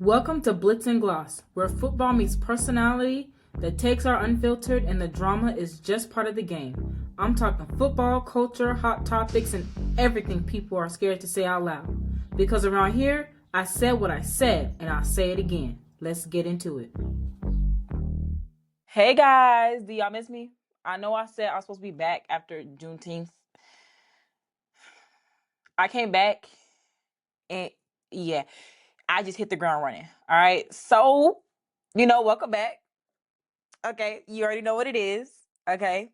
Welcome to Blitz and Gloss, where football meets personality, the takes are unfiltered, and the drama is just part of the game. I'm talking football, culture, hot topics, and everything people are scared to say out loud. Because around here, I said what I said, and I'll say it again. Let's get into it. Hey guys, do y'all miss me? I know I said I was supposed to be back after Juneteenth. I came back and yeah, I just hit the ground running. All right. So, welcome back. Okay, you already know what it is. Okay,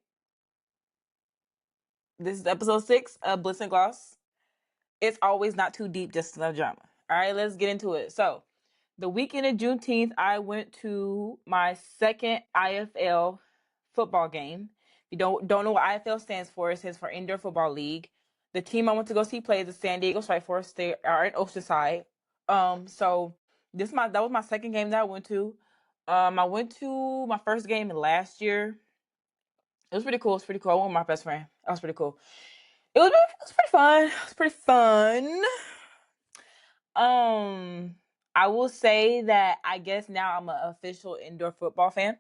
this is episode 6 of Bliss and Gloss. It's always not too deep, just enough drama. All right, let's get into it. So, the weekend of Juneteenth, I went to my second IFL football game. If you don't know what IFL stands for, it stands for Indoor Football League. The team I went to go see play is the San Diego Strike Force. They are in Oceanside. So that was my second game that I went to. I went to my first game last year. It was pretty cool. It's pretty cool. I went with my best friend. That was pretty cool. It was pretty fun. It was pretty fun. Um, I will say that I guess now I'm an official indoor football fan.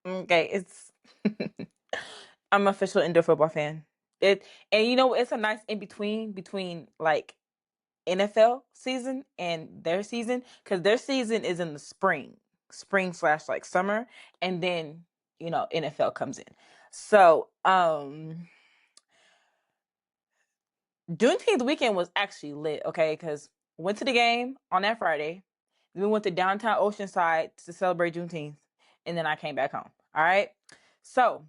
Okay, it's I'm an official indoor football fan. It and it's a nice in between like NFL season and their season because their season is in the spring slash like summer, and then NFL comes in. So Juneteenth weekend was actually lit, okay? Because went to the game on that Friday. Then we went to downtown Oceanside to celebrate Juneteenth, and then I came back home. All right. So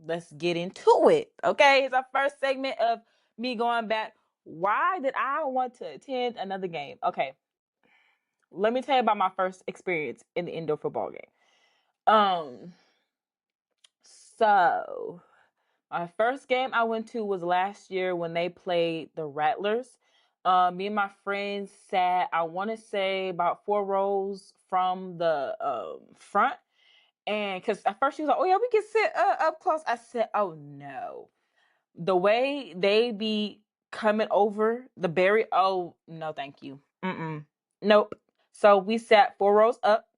let's get into it, okay? It's our first segment of me going back. Why did I want to attend another game? Okay, let me tell you about my first experience in the indoor football game. Um, so my first game I went to was last year when they played the Rattlers. Me and my friends sat, I want to say, about 4 rows from the front. And because at first she was like, "Oh yeah, we can sit up close." I said, "Oh no, the way they be coming over the barrier. Oh no, thank you. Nope." So we sat 4 rows up,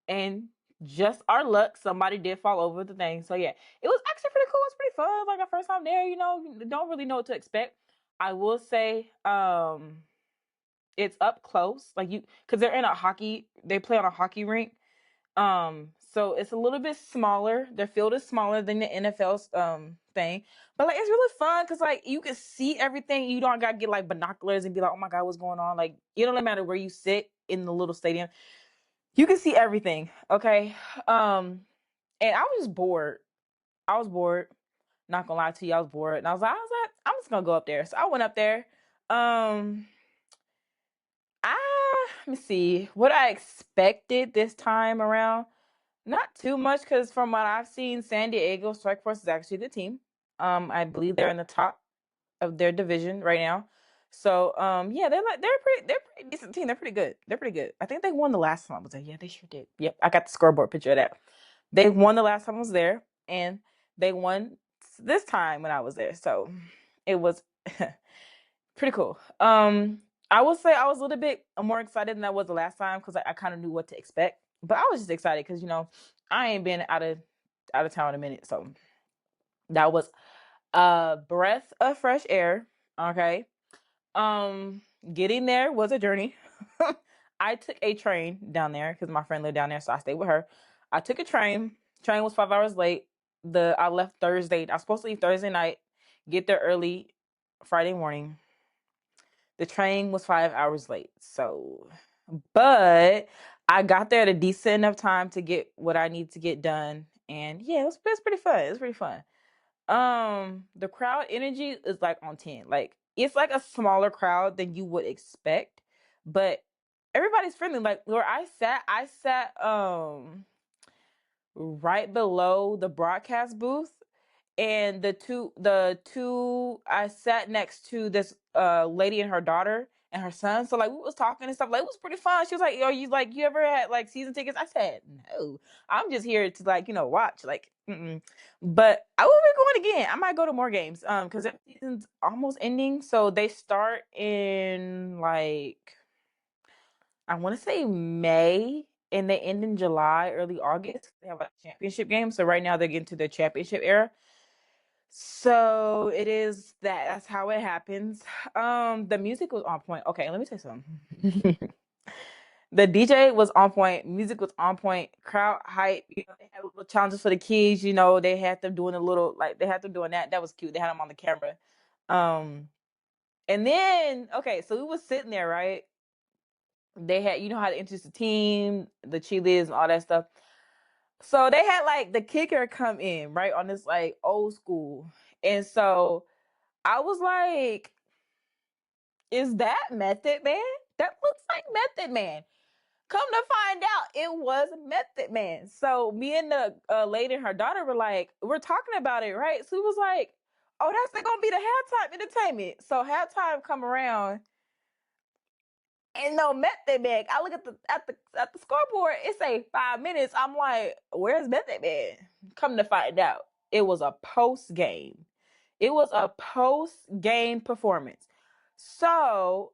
and just our luck, somebody did fall over the thing. So yeah, it was actually pretty cool. It was pretty fun. Like our first time there, don't really know what to expect. I will say, it's up close, like because they play on a hockey rink. So it's a little bit smaller. Their field is smaller than the NFL's thing, but like it's really fun because like you can see everything. You don't gotta get like binoculars and be like, "Oh my god, what's going on?" Like it don't matter where you sit in the little stadium, you can see everything. Okay, and I was just bored. I was bored. Not gonna lie to you, I was bored, and I was like, I'm just gonna go up there. So I went up there. Um, Let me see what I expected this time around. Not too much, because from what I've seen, San Diego Strike Force is actually the team. I believe they're in the top of their division right now. So, yeah, they're pretty decent team. They're pretty good. They're pretty good. I think they won the last time I was there. Yeah, they sure did. Yep, I got the scoreboard picture of that. They won the last time I was there, and they won this time when I was there. So, it was pretty cool. I will say I was a little bit more excited than I was the last time because I kind of knew what to expect. But I was just excited because I ain't been out of town in a minute, so that was a breath of fresh air. Okay. Um, Getting there was a journey. I took a train down there because my friend lived down there, so I stayed with her. I took a train. Train was 5 hours late. I left Thursday. I was supposed to leave Thursday night, get there early Friday morning. The train was 5 hours late. So, but I got there at a decent enough time to get what I need to get done. And yeah, it was pretty fun. It was pretty fun. The crowd energy is like on 10. Like it's like a smaller crowd than you would expect, but everybody's friendly. Like where I sat right below the broadcast booth, and the two I sat next to this lady and her daughter and her son. So like we was talking and stuff. Like it was pretty fun. She was like, "Yo, you ever had like season tickets?" I said, "No, I'm just here to like watch." Like, but I will be going again. I might go to more games because the season's almost ending. So they start in like I want to say May, and they end in July, early August. They have a championship game. So right now they're getting to their championship era. So it is that. That's how it happens. The music was on point. Okay, let me tell you something. The DJ was on point. Music was on point. Crowd hype. They had little challenges for the kids. They had them doing a little like they had them doing that. That was cute. They had them on the camera. Um, and then okay, so we was sitting there, right? They had, how to introduce the team, the cheerleaders, and all that stuff. So they had like the kicker come in, right, on this like old school. And so I was like, is that Method Man? That looks like Method Man. Come to find out, it was Method Man. So me and the lady and her daughter we're talking about it, right? So it was like, oh, that's gonna be the halftime entertainment. So halftime come around, and no Method Man. I look at the scoreboard. It say 5 minutes. I'm like, where's Method Man? Come to find out, it was a post game. It was a post game performance. So,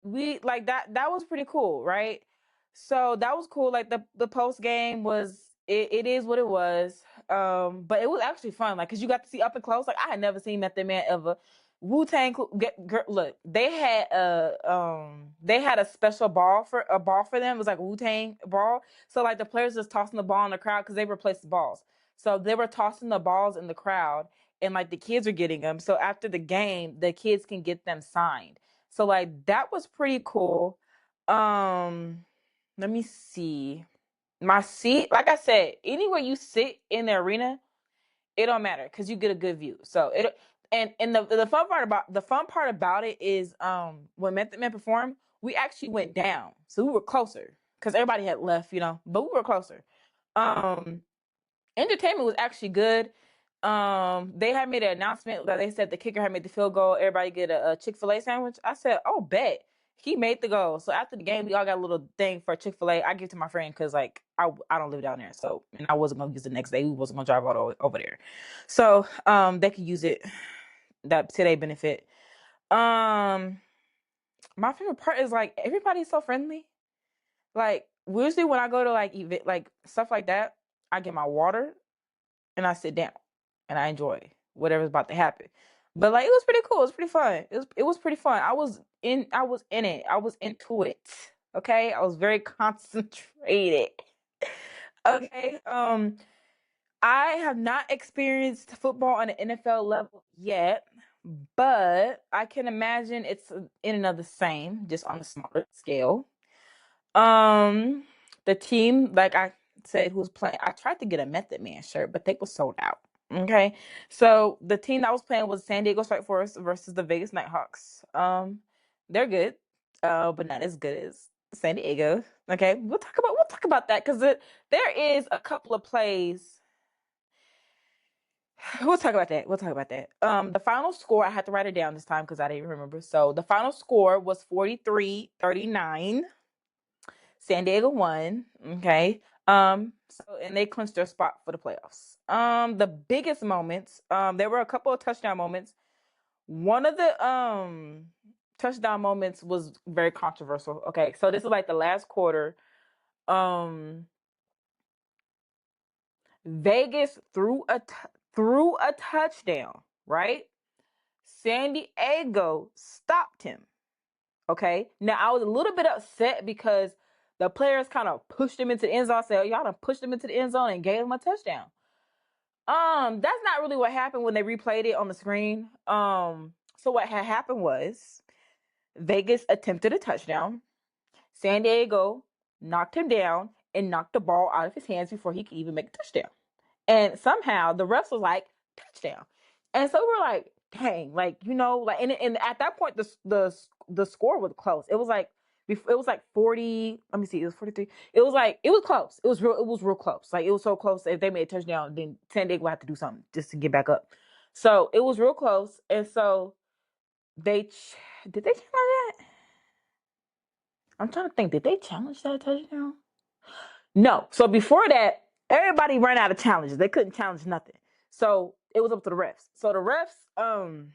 we like that was pretty cool, right? So that was cool. Like the post game it is what it was. But it was actually fun, like, cause you got to see up and close. Like, I had never seen Method Man ever. Wu Tang, look, they had a special ball for them. It was like a Wu Tang ball. So like the players just tossing the ball in the crowd because they replaced the balls. So they were tossing the balls in the crowd, and like the kids are getting them. So after the game, the kids can get them signed. So like that was pretty cool. Let me see. My seat, like I said, anywhere you sit in the arena, it don't matter because you get a good view. So it and the fun part about it is when Method Man performed, we actually went down, so we were closer because everybody had left, but we were closer. Um, Entertainment was actually good. They had made an announcement that they said the kicker had made the field goal. Everybody get a Chick-fil-A sandwich. I said, oh, bet. He made the goal. So after the game, we all got a little thing for Chick-fil-A. I give it to my friend because like I don't live down there. So, and I wasn't gonna use it the next day. We wasn't gonna drive all the way over there. So they could use it that to their benefit. Um my favorite part is like everybody's so friendly. Like usually when I go to like event like stuff like that, I get my water and I sit down and I enjoy whatever's about to happen. But like it was pretty cool. It was pretty fun. It was pretty fun. I was in it. I was into it. Okay? I was very concentrated. Okay. I have not experienced football on an NFL level yet, but I can imagine it's in another same, just on a smaller scale. Um, the team, like I said, who was playing, I tried to get a Method Man shirt, but they were sold out. Okay, so the team that was playing was San Diego Strike Force versus the Vegas Nighthawks. They're good, but not as good as San Diego. Okay, we'll talk about that because there is a couple of plays. We'll talk about that. We'll talk about that. The final score, I had to write it down this time because I didn't remember. So the final score was 43-39. San Diego won. Okay. So and they clinched their spot for the playoffs. The biggest moments, there were a couple of touchdown moments. One of the touchdown moments was very controversial. Okay, so this is like the last quarter. Um Vegas threw a touchdown, right? San Diego stopped him. Okay. Now I was a little bit upset because the players kind of pushed him into the end zone. I said, oh, y'all done pushed him into the end zone and gave him a touchdown. That's not really what happened when they replayed it on the screen. So what had happened was Vegas attempted a touchdown. San Diego knocked him down and knocked the ball out of his hands before he could even make a touchdown. And somehow the refs was like, touchdown. And so we're like, dang, like, like, and at that point, the score was close. It was like 40. Let me see, it was 43. It was close. It was real close. Like, it was so close. If they made a touchdown, then San Diego would have to do something just to get back up. So it was real close. And so did they challenge that? I'm trying to think. Did they challenge that touchdown? No. So before that, everybody ran out of challenges. They couldn't challenge nothing. So it was up to the refs. So the refs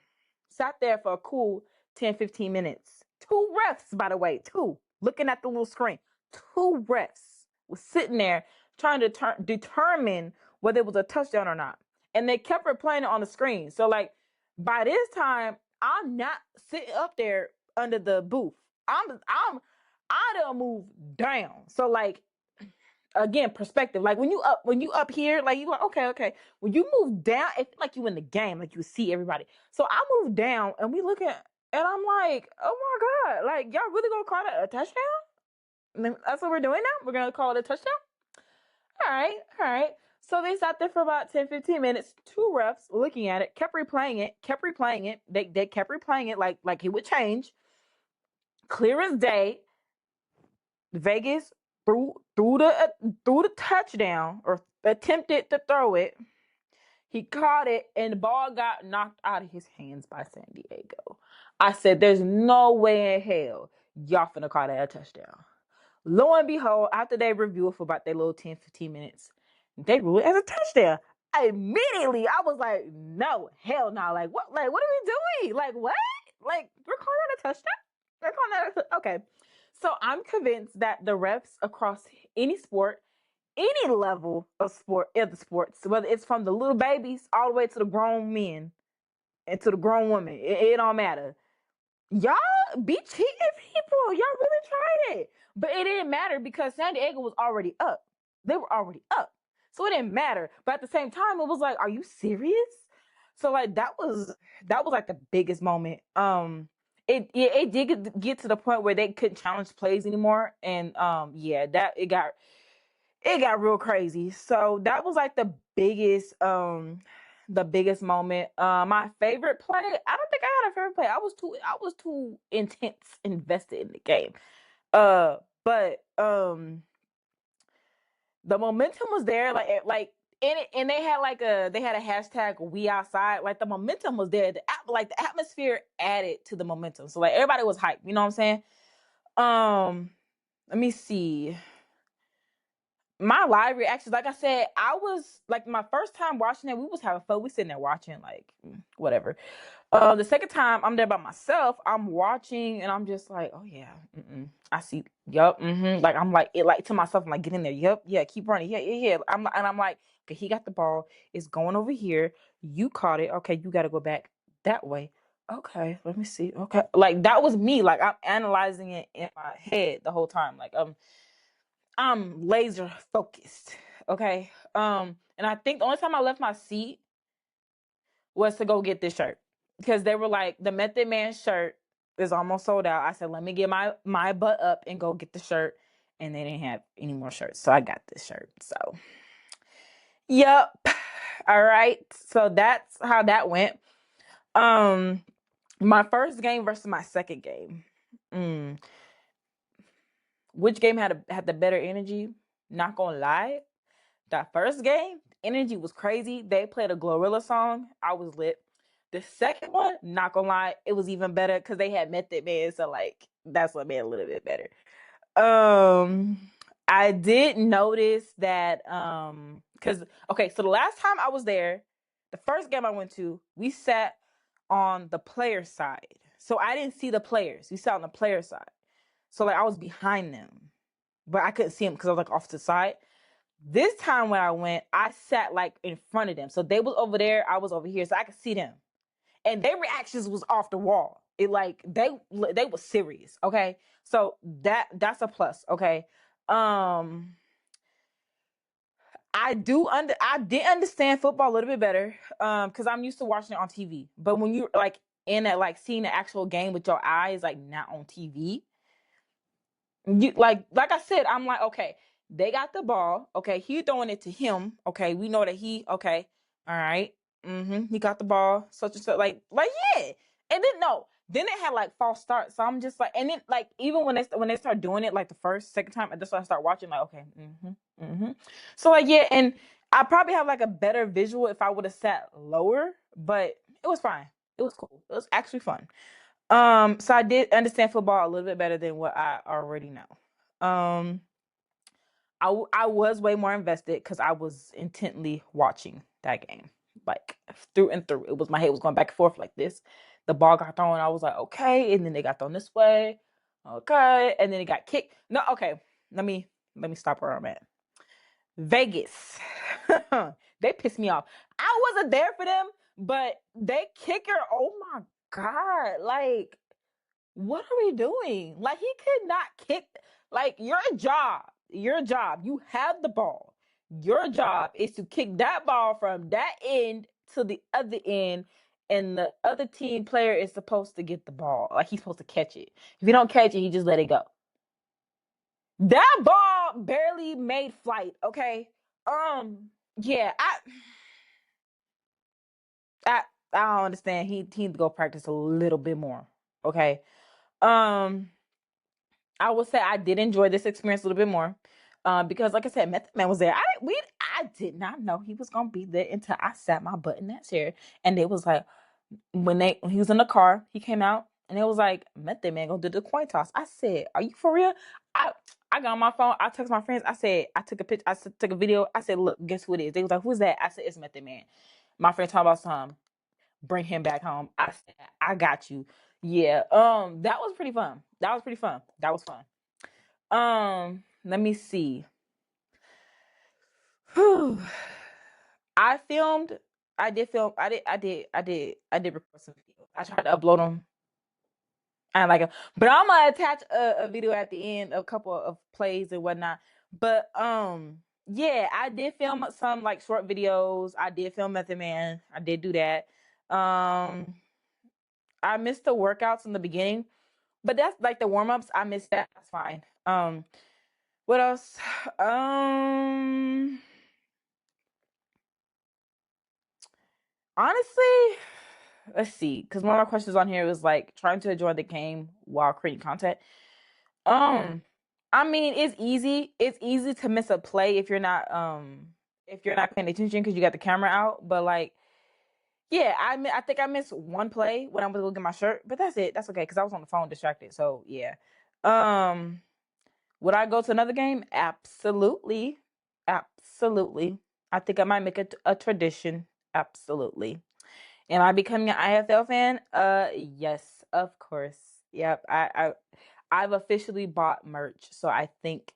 sat there for a cool 10, 15 minutes. Two refs, by the way, two. looking at the little screen. Two refs was sitting there trying to determine whether it was a touchdown or not. And they kept replaying it on the screen. So like by this time, I'm not sitting up there under the booth. I don't move down. So like again, perspective. Like when you up here, like you like, okay. When you move down, it feel like you in the game, like you see everybody. So I move down and we look at and I'm like, oh my God, like y'all really gonna call that a touchdown? That's what we're doing now? We're gonna call it a touchdown? All right. So they sat there for about 10, 15 minutes, two refs looking at it, kept replaying it. They kept replaying it like it would change. Clear as day, Vegas threw the touchdown or attempted to throw it. He caught it and the ball got knocked out of his hands by San Diego. I said, there's no way in hell y'all finna call that a touchdown. Lo and behold, after they review it for about their little 10, 15 minutes, they ruled it as a touchdown. Immediately, I was like, no, hell no. Like, what are we doing? Like, what? Like, we're calling that a touchdown? They're calling that okay. So I'm convinced that the refs across any sport, any level of the sports, whether it's from the little babies all the way to the grown men and to the grown women, it don't matter. Y'all be cheating people. Y'all really tried it. But it didn't matter because San Diego was already up. They were already up. So it didn't matter. But at the same time, it was like, are you serious? So like that was like the biggest moment. It did get to the point where they couldn't challenge plays anymore. And yeah, that it got real crazy. So that was like the biggest moment. My favorite play, I don't think I had a favorite play. I was too intense invested in the game. Uh but the momentum was there, like and they had a hashtag we outside. Like the momentum was there. The atmosphere added to the momentum. So like everybody was hyped, you know what I'm saying? Let me see. My live reactions, like I said, I was like my first time watching it, we was having fun. We sitting there watching, like whatever. The second time I'm there by myself, I'm watching and I'm just like, oh yeah, I see, yup, like I'm like it, like to myself, I'm like, get in there, yup, yeah, keep running, yeah. I'm like, okay, he got the ball, it's going over here, you caught it, okay, you got to go back that way. Okay, let me see. Okay, like that was me. Like I'm analyzing it in my head the whole time. Like I'm laser focused. Okay. And I think the only time I left my seat was to go get this shirt. Because they were like, the Method Man shirt is almost sold out. I said, let me get my butt up and go get the shirt. And they didn't have any more shirts. So I got this shirt. So yep. All right. So that's how that went. Um my first game versus my second game. Mm. Which game had the better energy? Not gonna lie. That first game, energy was crazy. They played a Glorilla song. I was lit. The second one, not gonna lie, it was even better because they had Method Man. So like that's what made it a little bit better. Um, I did notice that because okay, so the last time I was there, the first game I went to, we sat on the player side. So I didn't see the players. We sat on the player side. So like I was behind them, but I couldn't see them because I was like off to the side. This time when I went, I sat like in front of them. So they was over there, I was over here, so I could see them. And their reactions was off the wall. It like they was serious, okay? So that's a plus, okay? Um I did understand football a little bit better cuz I'm used to watching it on TV. But when you're like in it like seeing the actual game with your eyes like not on TV, you like I said, I'm like, okay, they got the ball. Okay, he throwing it to him. Okay, we know that he okay. All right. He got the ball, such and such. Like yeah. And then no. Then it had like false starts. So I'm just like, and then like even when they start doing it like the first, second time, and that's when I start watching, like, okay, So like yeah, and I probably have like a better visual if I would have sat lower, but it was fine. It was cool. It was actually fun. So I did understand football a little bit better than what I already know. I was way more invested because I was intently watching that game, like through and through. It was my head was going back and forth like this. The ball got thrown, I was like, okay, and then they got thrown this way. Okay, and then he got kicked. No, okay. Let me stop where I'm at. Vegas. They pissed me off. I wasn't there for them, but they kicker. Oh my god! Like, what are we doing? Like, he could not kick. Like, your job. You have the ball. Your job is to kick that ball from that end to the other end, and the other team player is supposed to get the ball. Like, he's supposed to catch it. If you don't catch it, he just let it go. That ball barely made flight. Okay. Yeah. I I don't understand. He need to go practice a little bit more. Okay. Um. I will say I did enjoy this experience a little bit more. Because like I said, Method Man was there. I did not know he was gonna be there until I sat my butt in that chair. And it was like when he was in the car, he came out and it was like Method Man gonna do the coin toss. I said, "Are you for real?" I I got on my phone. I texted my friends. I said, I took a picture. Took a video. I said, "Look, guess who it is?" They was like, "Who's that?" I said, "It's Method Man." My friend talking about some bring him back home. I said, "I got you." Yeah. That was pretty fun. That was pretty fun. That was fun. Let me see. Whew. I filmed. I did film. I did record some videos. I tried to upload them. I like them, but I'm gonna attach a video at the end, a couple of plays and whatnot. But yeah, I did film some like short videos. I did film Method Man. I did do that. Um, I missed the workouts in the beginning, but that's like the warm ups. I missed that. That's fine. What else? Um, Honestly, let's see, because one of my questions on here was like trying to enjoy the game while creating content. Um, I mean, it's easy. It's easy to miss a play if you're not paying attention because you got the camera out. But like, yeah, I think I missed one play when I was looking at my shirt, but that's it. That's okay because I was on the phone distracted. So yeah. Um, would I go to another game? Absolutely, absolutely. I think I might make it a tradition. Absolutely. Am I becoming an IFL fan? Yes, of course. Yep. I've officially bought merch, so I think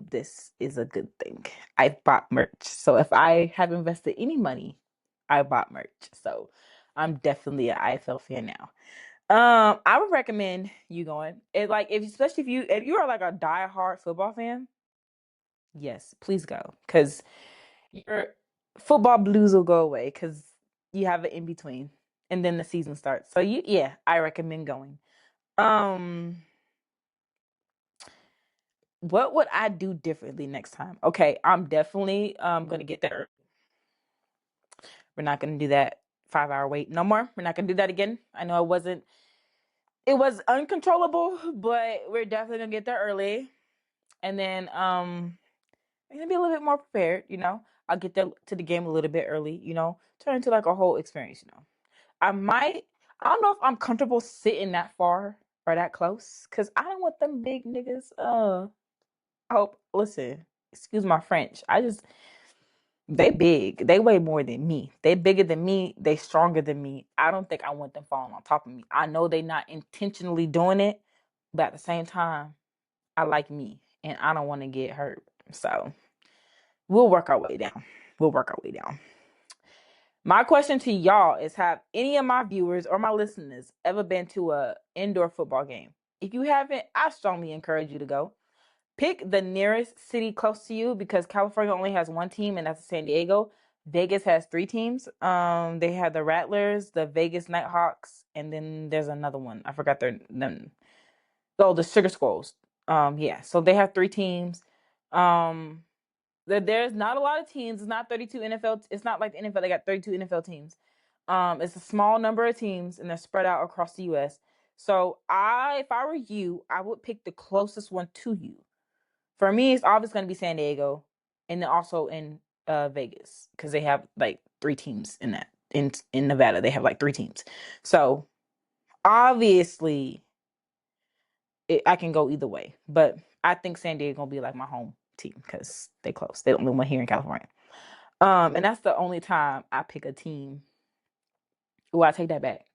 this is a good thing. I've bought merch. So if I have invested any money, I bought merch. So I'm definitely an IFL fan now. I would recommend you going. It like if especially if you are like a diehard football fan, yes, please go. Cause your football blues will go away because you have it in between and then the season starts. So yeah, I recommend going. Um, what would I do differently next time? Okay, I'm definitely gonna get there. We're not gonna do that 5 hour wait no more. We're not gonna do that again. I know it was uncontrollable, but we're definitely gonna get there early. And then I'm gonna be a little bit more prepared, you know. I'll get there to the game a little bit early, you know, turn into like a whole experience, you know. I might. I don't know if I'm comfortable sitting that far or that close, cause I don't want them big niggas. I hope. Listen, excuse my French. They big. They weigh more than me. They bigger than me. They stronger than me. I don't think I want them falling on top of me. I know they not intentionally doing it, but at the same time, I like me, and I don't want to get hurt. So we'll work our way down. We'll work our way down. My question to y'all is, have any of my viewers or my listeners ever been to a indoor football game? If you haven't, I strongly encourage you to go. Pick the nearest city close to you because California only has one team and that's San Diego. Vegas has three teams. They have the Rattlers, the Vegas Nighthawks, and then there's another one. I forgot their name. Oh, the Sugar Skulls. Yeah, so they have three teams. Um, there's not a lot of teams. It's not 32 NFL. It's not like the NFL. They got 32 NFL teams. It's a small number of teams, and they're spread out across the U.S. So if I were you, I would pick the closest one to you. For me, it's obviously going to be San Diego, and then also in Vegas because they have like three teams in that. In Nevada, they have like three teams. So obviously, I can go either way, but I think San Diego gonna be like my home team because they close. They don't live here in California. And that's the only time I pick a team. Oh, I take that back.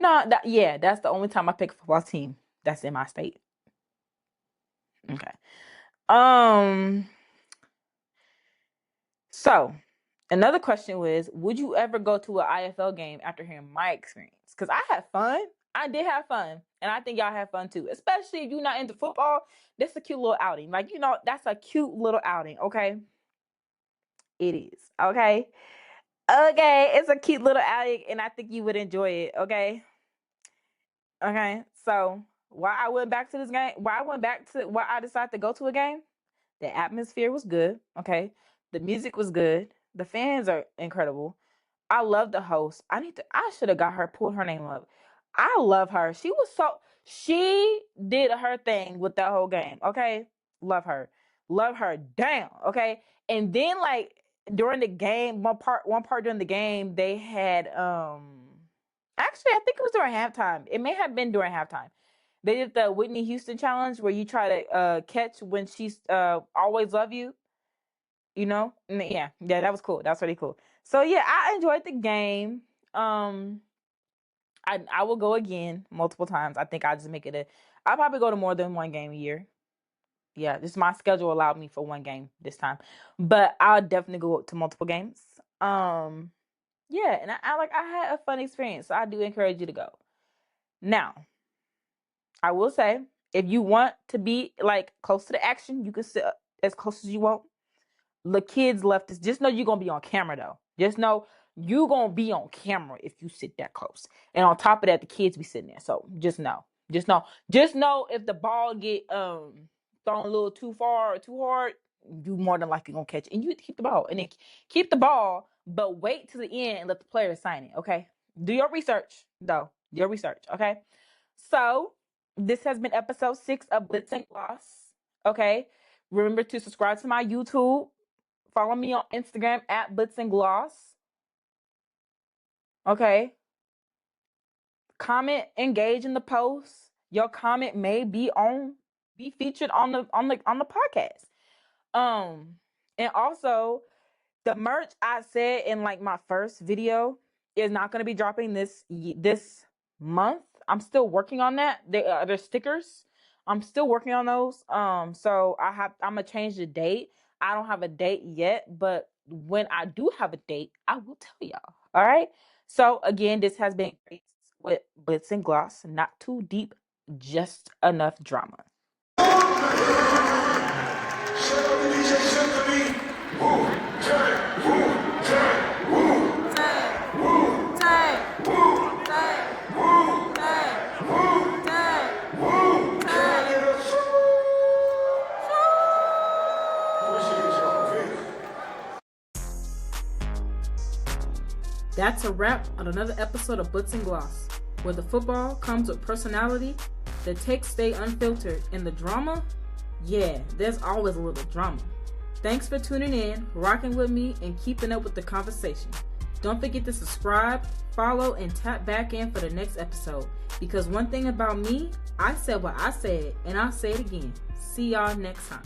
No, yeah, that's the only time I pick a football team that's in my state. Okay. So another question was, would you ever go to an IFL game after hearing my experience? Because I had fun. I did have fun. And I think y'all had fun too. Especially if you're not into football. That's a cute little outing. Like, that's a cute little outing, okay? It is. Okay. Okay. It's a cute little outing, and I think you would enjoy it, okay? Okay. So why I went back to this game, why I decided to go to a game, the atmosphere was good, okay? The music was good. The fans are incredible. I love the host. I should have got her, pulled her name up. I love her. She did her thing with that whole game. Okay. Love her. Love her down. Okay. And then like during the game, one part during the game, they had actually I think it was during halftime. It may have been during halftime. They did the Whitney Houston challenge where you try to catch when she's always love you. Yeah, that was cool. That's really cool. So yeah, I enjoyed the game. I will go again multiple times. I think I'll just make it I'll probably go to more than one game a year. Yeah, just my schedule allowed me for one game this time, but I'll definitely go to multiple games. Yeah, and I had a fun experience. So I do encourage you to go. Now, I will say, if you want to be like close to the action, you can sit as close as you want. The kids left us. Just know you're gonna be on camera though. Just know you're gonna be on camera if you sit that close. And on top of that, the kids be sitting there. So just know. Just know if the ball get thrown a little too far or too hard, you more than likely gonna catch it. And you keep the ball. And then keep the ball, but wait to the end and let the players sign it. Okay. Do your research, though. Your research. Okay. So this has been episode 6 of Blitz and Gloss. Okay. Remember to subscribe to my YouTube. Follow me on Instagram at Blitz and Gloss. Okay. Comment, engage in the post. Your comment may be featured on the podcast. And also the merch I said in like my first video is not going to be dropping this month. I'm still working on that. They're stickers. I'm still working on those. So I'm gonna change the date. I don't have a date yet, but when I do have a date, I will tell y'all. All right. So again, this has been with Blitz and Gloss. Not too deep, just enough drama. That's a wrap on another episode of Blitz and Gloss, where the football comes with personality, the takes stay unfiltered, and the drama, yeah, there's always a little drama. Thanks for tuning in, rocking with me, and keeping up with the conversation. Don't forget to subscribe, follow, and tap back in for the next episode. Because one thing about me, I said what I said, and I'll say it again. See y'all next time.